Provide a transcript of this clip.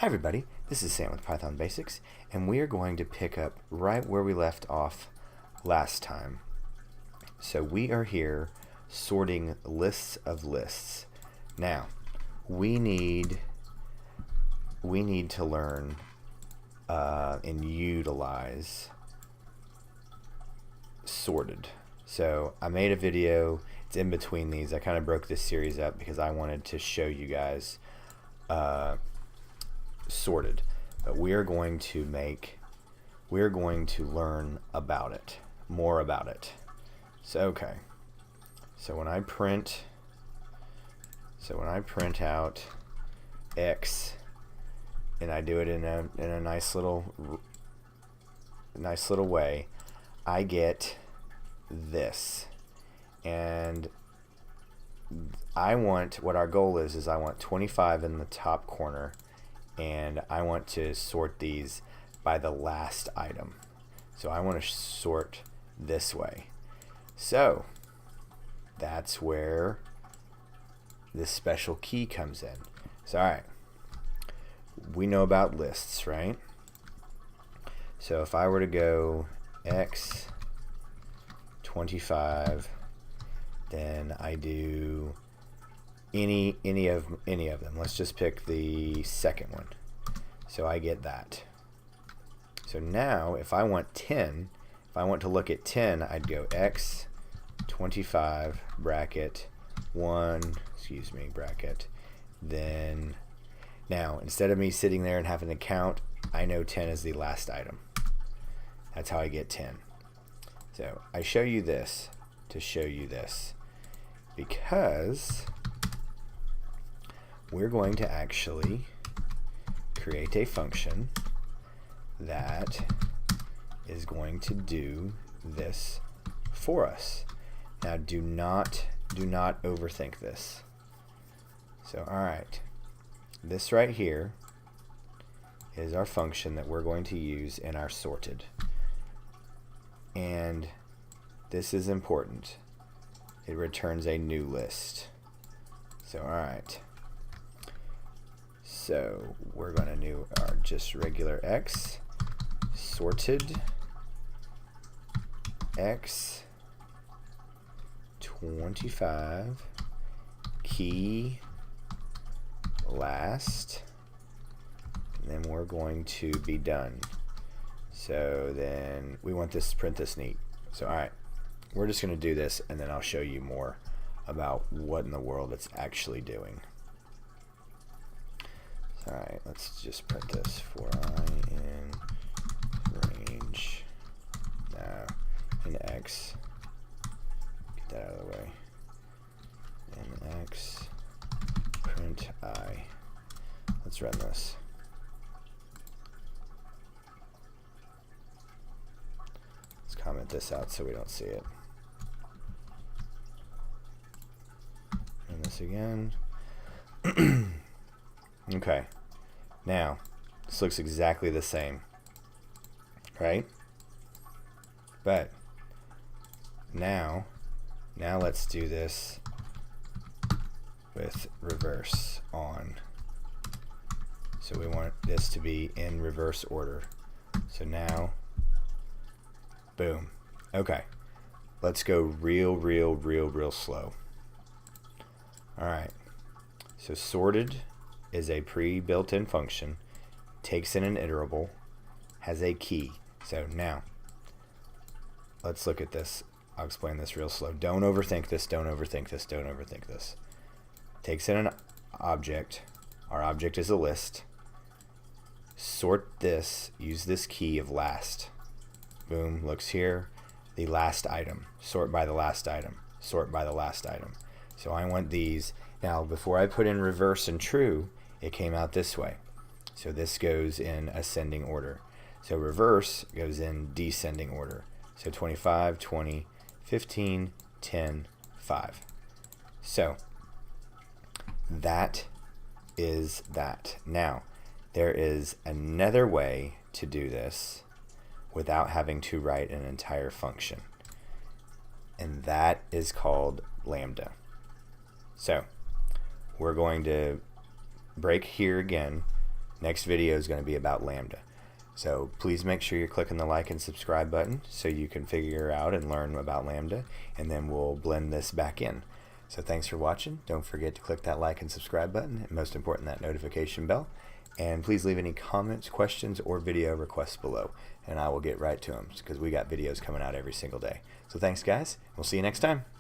Hi everybody, this is Sam with Python Basics, and we are going to pick up right where we left off last time. So we are here sorting lists of lists. Now, we need to learn and utilize sorted. So I made a video, it's in between these. I kind of broke this series up because I wanted to show you guys sorted, but we are going to learn about it, more about it. So so when I print out X and I do it in a nice little way, I get this, and what our goal is I want 25 in the top corner, and I want to sort these by the last item. So I want to sort this way. So that's where this special key comes in. So alright, we know about lists, right? So if I were to go X 25, then I do any of them. Let's just pick the second one. So I get that. So now if I want 10, if I want to look at 10, I'd go X 25 bracket 1, bracket. Then now instead of me sitting there and having to count, I know 10 is the last item. That's how I get 10. So I show you this to show you this because we're going to actually create a function that is going to do this for us. Now do not overthink this. So alright, this right here is our function that we're going to use in our sorted. And this is important. It returns a new list. So alright. So we're going to do our just regular X sorted X 25 key last, and then we're going to be done. So then we want this, print this neat. So alright, we're just going to do this and then I'll show you more about what in the world it's actually doing. Alright, let's just print this for I in range in X. Get that out of the way. In X print I. Let's run this. Let's comment this out so we don't see it. Run this again. Okay. Now, this looks exactly the same, right? But now let's do this with reverse on. So we want this to be in reverse order. So now, boom. Okay. Let's go real slow. Alright. So sorted is a pre-built-in function, takes in an iterable, has a key. So now, let's look at this. I'll explain this real slow. Don't overthink this, don't overthink this, don't overthink this. Takes in an object. Our object is a list. Sort this, use this key of last. Boom, looks here. The last item. Sort by the last item. Sort by the last item. So I want these. Now, before I put in reverse and true, it came out this way. So this goes in ascending order. So reverse goes in descending order. So 25, 20, 15, 10, 5. So that is that. Now, there is another way to do this without having to write an entire function. And that is called lambda. So we're going to break here again. Next video is going to be about Lambda. So please make sure you're clicking the like and subscribe button so you can figure out and learn about Lambda, and then we'll blend this back in. So thanks for watching. Don't forget to click that like and subscribe button, and most important, that notification bell. And please leave any comments, questions, or video requests below, and I will get right to them because we got videos coming out every single day. So thanks, guys. We'll see you next time.